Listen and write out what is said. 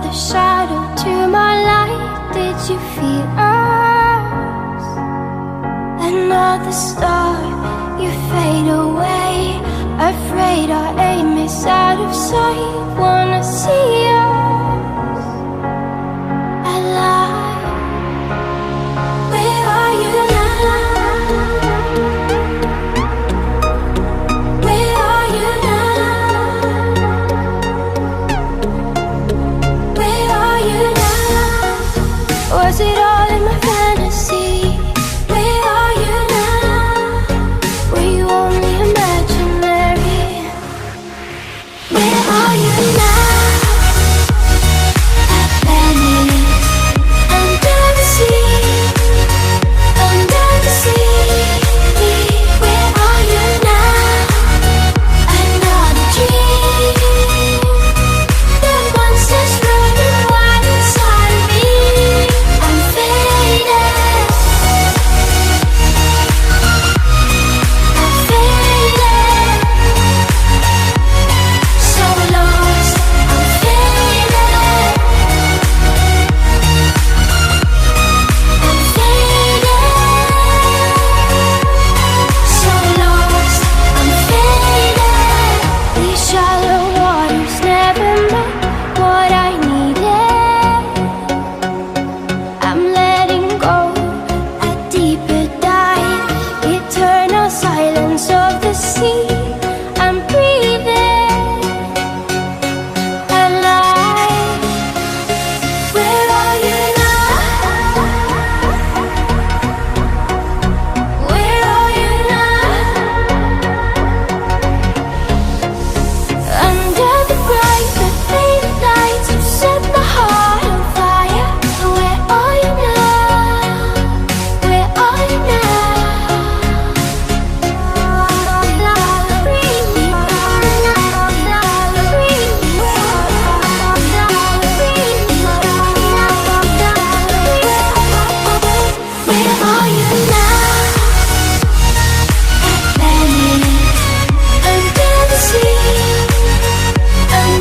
The shadow to my light, did you feel us? Another star, you fade away. Afraid our aim is out of sight. Wanna see us alive. Where are you now? Where are you now? Where are you now? Was it all in my fantasy? Where are you now?